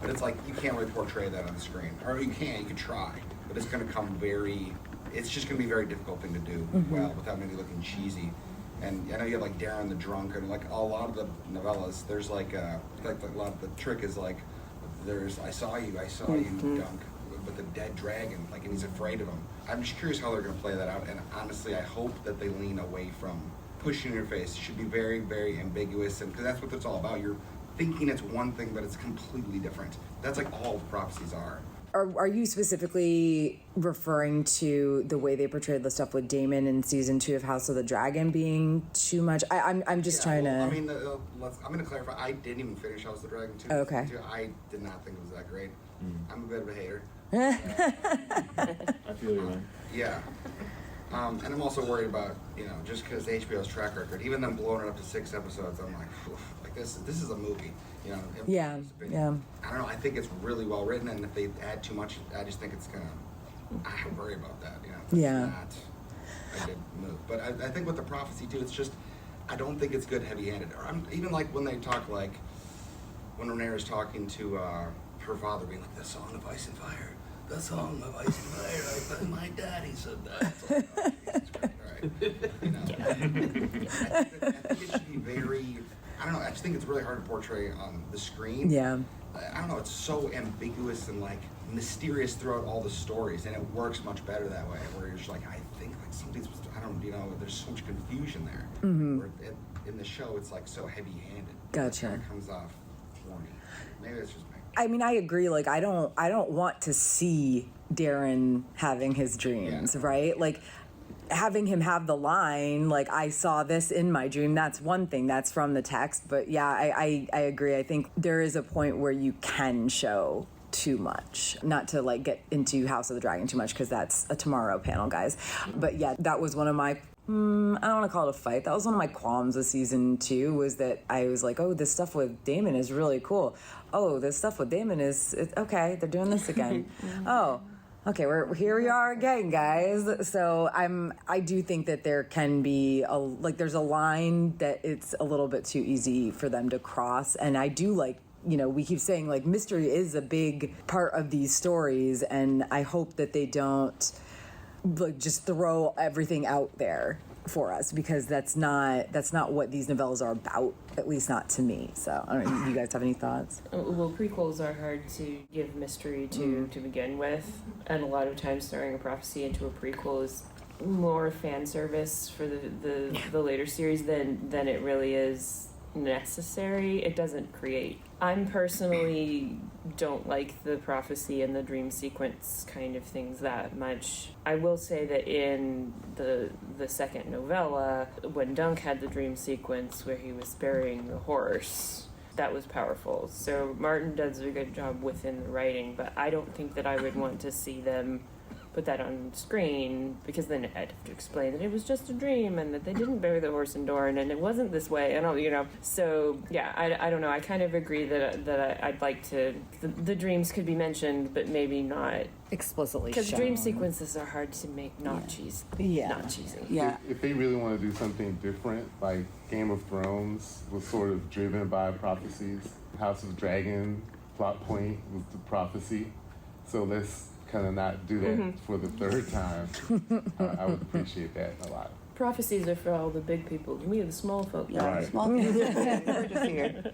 Speaker 7: But it's like, you can't really portray that on the screen. Or you can try, but it's going to come it's just going to be a very difficult thing to do well without maybe looking cheesy. And I know you have like Darren the Drunk, and like a lot of the novellas, there's like a lot of the trick is like, there's, I saw you, Dunk, with the dead dragon, like, and he's afraid of him. I'm just curious how they're going to play that out, and honestly, I hope that they lean away from pushing in your face. It should be very, very ambiguous, and because that's what it's all about. You're thinking it's one thing, but it's completely different. That's like all prophecies are.
Speaker 1: Are you specifically referring to the way they portrayed the stuff with Daemon in season 2 of House of the Dragon being too much? I'm just trying to.
Speaker 7: I mean, I'm going to clarify. I didn't even finish House of the Dragon 2.
Speaker 1: Okay.
Speaker 7: I did not think it was that great. I'm a bit of a hater.
Speaker 5: I feel you, man.
Speaker 7: Yeah. And I'm also worried about, just because HBO's track record, even them blowing it up to 6 episodes, I'm like, like this is a movie,
Speaker 1: Yeah.
Speaker 7: I don't know. I think it's really well written, and if they add too much, I just think it's I worry about that. It's not a good move. But I think with the prophecy too, it's just, I don't think it's good heavy-handed. Or even like when they talk, like when Rhaenyra's talking to her father, being like, the song of ice and fire. The song of ice and fire, like my daddy said that. I think it should be very, I don't know, I just think it's really hard to portray on the screen.
Speaker 1: Yeah.
Speaker 7: I don't know, it's so ambiguous and like mysterious throughout all the stories, and it works much better that way, where you're just like, I think like something's, there's so much confusion there. Where in the show, it's like so heavy-handed.
Speaker 1: Gotcha.
Speaker 7: It kind of comes off corny. Maybe it's just me.
Speaker 1: I mean, I agree. Like, I don't want to see Darren having his dreams, right? Like, having him have the line, like, I saw this in my dream, that's one thing. That's from the text. But yeah, I agree. I think there is a point where you can show too much. Not to, like, get into House of the Dragon too much, because that's a tomorrow panel, guys. But yeah, that was one of my... I don't want to call it a fight. That was one of my qualms of season 2, was that I was like, oh, this stuff with Daemon is really cool. Oh, this stuff with Daemon okay, they're doing this again. Oh, okay, here we are again, guys. So I do think that there can be there's a line that it's a little bit too easy for them to cross. And I do like, we keep saying like mystery is a big part of these stories, and I hope that they don't just throw everything out there for us, because that's not what these novellas are about, at least not to me. So I don't know, you guys have any thoughts?
Speaker 4: Well, prequels are hard to give mystery to begin with, and a lot of times throwing a prophecy into a prequel is more fan service for the later series than it really is necessary. It doesn't create. I'm personally don't like the prophecy and the dream sequence kind of things that much. I will say that in the second novella, when Dunk had the dream sequence where he was burying the horse, that was powerful. So Martin does a good job within the writing, but I don't think that I would want to see them put that on screen, because then I'd have to explain that it was just a dream and that they didn't bury the horse in Dorne and it wasn't this way, and all, you know. So yeah, I don't know. I kind of agree that I'd like to. The dreams could be mentioned, but maybe not
Speaker 1: Explicitly
Speaker 4: because
Speaker 1: shown.
Speaker 4: dream sequences are hard to make not cheesy.
Speaker 1: Yeah.
Speaker 4: Not cheesy.
Speaker 3: Yeah.
Speaker 2: If they really want to do something different, like Game of Thrones was sort of driven by prophecies, House of Dragon plot point was the prophecy. So let's kind of not do that for the third time. I would appreciate that a lot.
Speaker 4: Prophecies are for all the big people. We are the small folk.
Speaker 3: Yeah,
Speaker 2: Right.
Speaker 3: small we're just here.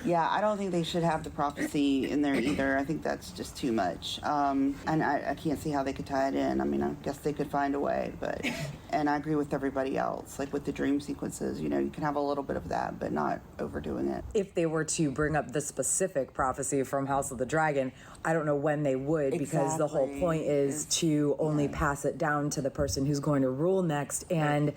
Speaker 3: Yeah, I don't think they should have the prophecy in there either. I think that's just too much. And I can't see how they could tie it in. I mean, I guess they could find a way, but, and I agree with everybody else. Like with the dream sequences, you know, you can have a little bit of that, but not overdoing it.
Speaker 1: If they were to bring up the specific prophecy from House of the Dragon, I don't know when they would, because the whole
Speaker 3: Exactly.
Speaker 1: point is to only pass it down to the person who's going to rule next. And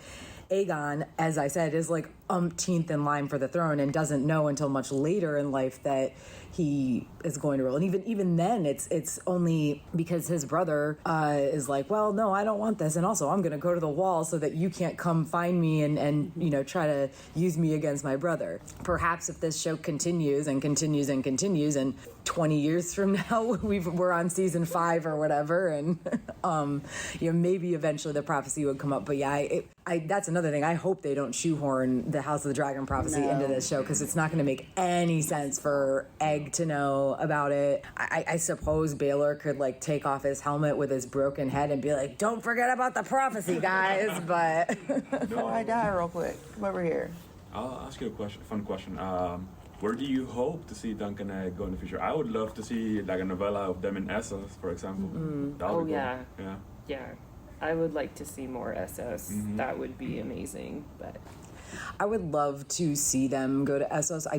Speaker 1: Aegon, as I said, is like umpteenth in line for the throne and doesn't know until much later in life that he is going to rule. And even then, it's only because his brother is like, well, no, I don't want this, and also I'm going to go to the wall so that you can't come find me and you know, try to use me against my brother. Perhaps if this show continues and continues and continues, and 20 years from now we're on season 5 or whatever, and you know, maybe eventually the prophecy would come up. But yeah, that's another thing. I hope they don't shoehorn the House of the Dragon prophecy into this show, because it's not going to make any sense for Egg to know about it. I suppose Baylor could like take off his helmet with his broken head and be like, "Don't forget about the prophecy, guys." But
Speaker 3: Before I die, real quick, come over here.
Speaker 5: I'll ask you a fun question. Where do you hope to see Dunk and Egg go in the future? I would love to see like a novella of them in Essos, for example. That would
Speaker 4: Oh,
Speaker 5: be cool.
Speaker 4: yeah.
Speaker 5: Yeah.
Speaker 4: Yeah. I would like to see more Essos. That would be amazing. But
Speaker 1: I would love to see them go to Essos. I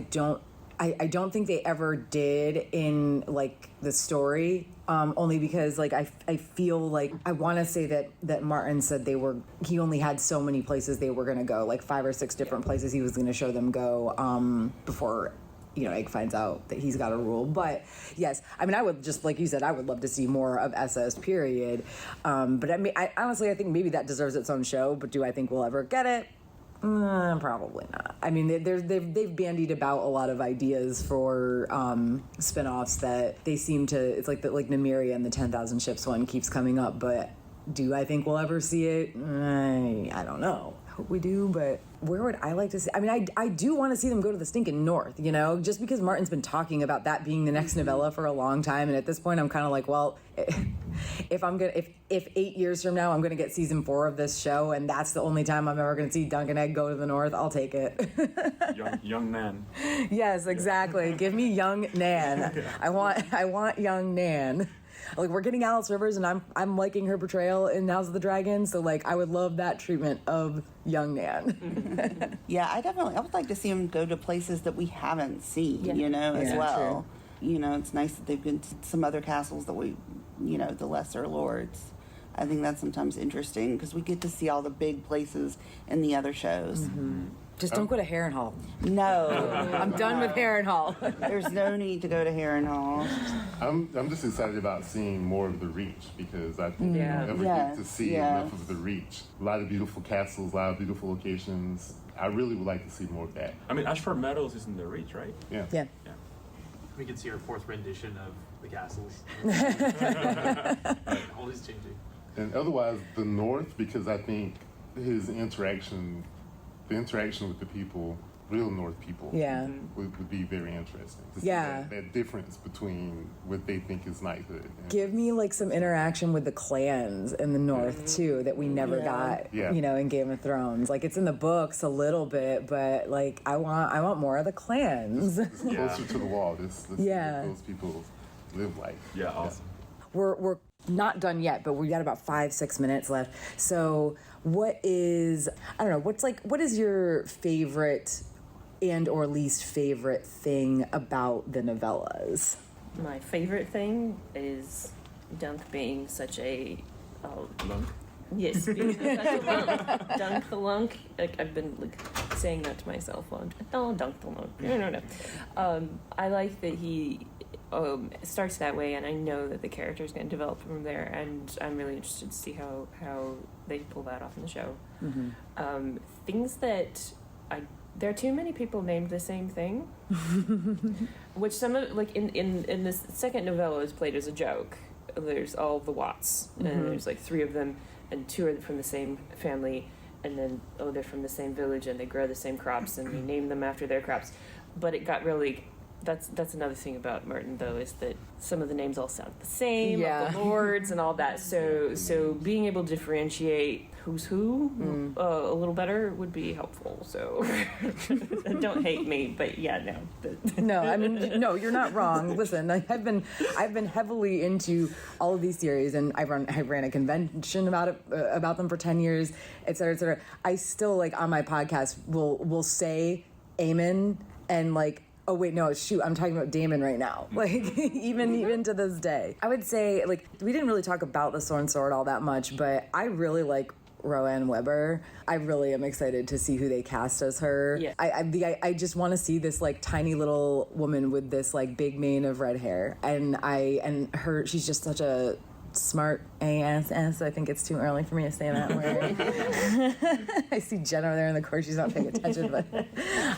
Speaker 1: don't think they ever did in like the story, only because like I feel like I want to say that Martin said he only had so many places they were going to go, like 5 or 6 different places he was going to show them go before, you know, Egg finds out that he's got to rule. But yes, I mean, I would just, like you said, I would love to see more of Essos, period. But I mean, I honestly, I think maybe that deserves its own show, but do I think we'll ever get it? Probably not. I mean, they've bandied about a lot of ideas for spin-offs that they seem to. It's like like Nymeria and the 10,000 Ships one keeps coming up, but do I think we'll ever see it? I don't know. I hope we do, but where would I like to see? I mean, I do want to see them go to the stinking north, you know, just because Martin's been talking about that being the next novella for a long time, and at this point, I'm kind of like, well, if 8 years from now I'm gonna get season 4 of this show, and that's the only time I'm ever gonna see Dunk and Egg go to the north, I'll take it.
Speaker 5: young Nan.
Speaker 1: Yes, exactly. Give me young Nan. I want young Nan. Like, we're getting Alice Rivers, and I'm liking her portrayal in House of the Dragon, so like I would love that treatment of young Nan.
Speaker 3: Yeah, I would like to see them go to places that we haven't seen, you know, as
Speaker 1: Yeah,
Speaker 3: well. You know, it's nice that they've been to some other castles that we, you know, the lesser lords. I think that's sometimes interesting because we get to see all the big places in the other shows.
Speaker 1: Just don't go to Harrenhal.
Speaker 3: No.
Speaker 1: I'm done with Harrenhal.
Speaker 3: There's no need to go to Harrenhal.
Speaker 2: I'm just excited about seeing more of the Reach, because I think
Speaker 4: Yeah.
Speaker 2: we'll never
Speaker 3: Yeah.
Speaker 2: get to see
Speaker 3: Yeah.
Speaker 2: enough of the Reach. A lot of beautiful castles, a lot of beautiful locations. I really would like to see more of that.
Speaker 5: I mean, Ashford Meadows is in the Reach, right?
Speaker 2: Yeah.
Speaker 1: Yeah.
Speaker 8: We can see our 4th rendition of the castles. Always changing.
Speaker 2: And otherwise, the North, because I think the interaction with the people real North people.
Speaker 1: Yeah.
Speaker 2: Would be very interesting to see
Speaker 1: Yeah.
Speaker 2: that difference between what they think is knighthood. And
Speaker 1: Give me like some interaction with the clans in the North too that we never got,
Speaker 2: Yeah.
Speaker 1: you know, in Game of Thrones. Like it's in the books a little bit, but like I want more of the clans.
Speaker 2: it's closer to the wall. This
Speaker 1: Yeah.
Speaker 2: what those people live like.
Speaker 5: Yeah, awesome.
Speaker 1: We're not done yet, but we got about 5-6 minutes left. So what is what is your favorite and or least favorite thing about the novellas?
Speaker 4: My favorite thing is Dunk being such a
Speaker 5: Lunk.
Speaker 4: yes, being such a lunk. Dunk the lunk. Like I've been like saying that to myself. Oh, Dunk the lunk. No. I like that he starts that way, and I know that the character is going to develop from there, and I'm really interested to see how they pull that off in the show. Things that there are too many people named the same thing, which some of like in this second novella is played as a joke. There's all the Watts, and there's like 3 of them, and 2 are from the same family, and then they're from the same village, and they grow the same crops, and we name them after their crops. But it got really. That's another thing about Martin, though, is that some of the names all sound the same, of the lords and all that. So being able to differentiate who's who a little better would be helpful. So don't hate me, but yeah, no.
Speaker 1: No, I mean, no, you're not wrong. Listen, I've been heavily into all of these series, and I ran a convention about them for 10 years, et cetera, et cetera. I still, like, on my podcast will say Aemon and like, oh wait, no, shoot, I'm talking about Damon right now. Like even to this day. I would say, like, we didn't really talk about the Sword all that much, but I really like Roanne Weber. I really am excited to see who they cast as her.
Speaker 4: Yeah.
Speaker 1: I just want to see this like tiny little woman with this like big mane of red hair, and she's just such a smart ass. I think it's too early for me to say that word. I see Jen over there in the corner. She's not paying attention, but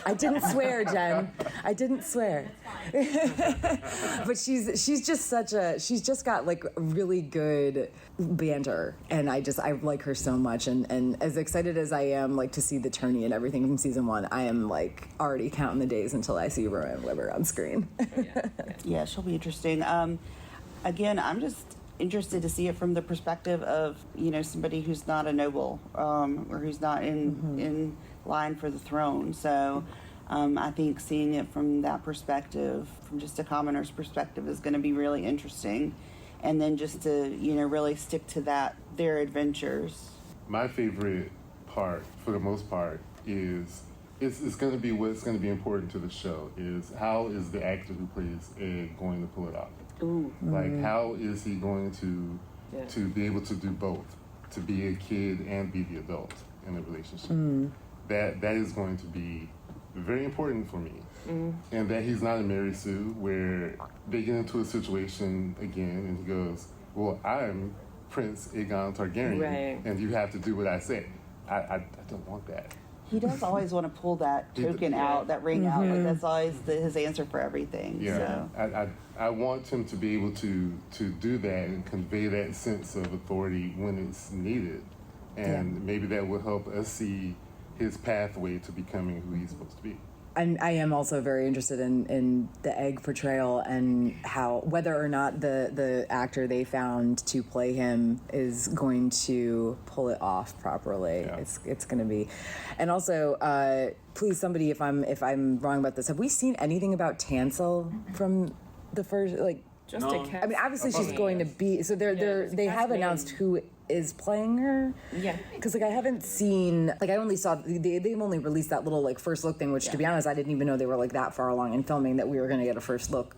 Speaker 1: I didn't swear, Jen. I didn't swear. But she's just got like really good banter, and I like her so much. And as excited as I am like to see the tourney and everything from season 1, I am like already counting the days until I see Roanne Weber on screen.
Speaker 3: Yeah, she'll be interesting. Again, I'm just interested to see it from the perspective of, you know, somebody who's not a noble, or who's not in line for the throne. So I think seeing it from that perspective, from just a commoner's perspective, is going to be really interesting. And then just to, you know, really stick to their adventures.
Speaker 2: My favorite part, for the most part, is it's going to be what's going to be important to the show is how is the actor who plays Ed going to pull it off?
Speaker 4: Ooh.
Speaker 2: Like, how is he going to be able to do both, to be a kid and be the adult in a relationship? That is going to be very important for me. And that he's not a Mary Sue, where they get into a situation again, and he goes, "Well, I'm Prince Aegon Targaryen,
Speaker 4: right,
Speaker 2: and you have to do what I say." I don't want that.
Speaker 3: He does always want to pull that token out, that ring out. Like that's always his answer for everything.
Speaker 2: Yeah,
Speaker 3: so.
Speaker 2: I want him to be able to do that and convey that sense of authority when it's needed, and maybe that will help us see his pathway to becoming who he's supposed to be.
Speaker 1: And I am also very interested in the Egg portrayal and how whether or not the actor they found to play him is going to pull it off properly. Yeah. It's going to be, and also please somebody if I'm wrong about this, have we seen anything about Tansel from the first like?
Speaker 4: Just a cat.
Speaker 1: I mean, obviously she's going to be. So they have announced who is playing her.
Speaker 4: Yeah.
Speaker 1: Because like I haven't seen like I only saw they've only released that little like first look thing, which to be honest I didn't even know they were like that far along in filming that we were going to get a first look.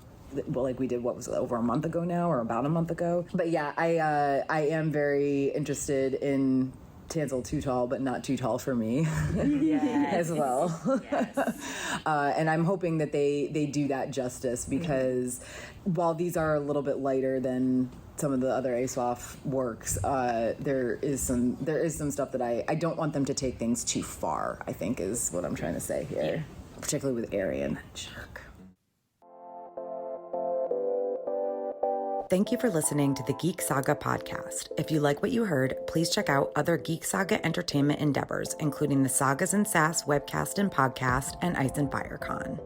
Speaker 1: Well, like we did, what was it, over a month ago now, or about a month ago? But yeah, I am very interested in Tansel Too Tall, but not too tall for me as well. Yes. And I'm hoping that they do that justice because while these are a little bit lighter than some of the other ASOF works, there is some stuff that I don't want them to take things too far, I think is what I'm trying to say here, particularly with Arian. Jerk. Thank you for listening to the Geek Saga podcast. If you like what you heard, please check out other Geek Saga entertainment endeavors, including the Sagas and Sass webcast and podcast and Ice and Fire Con.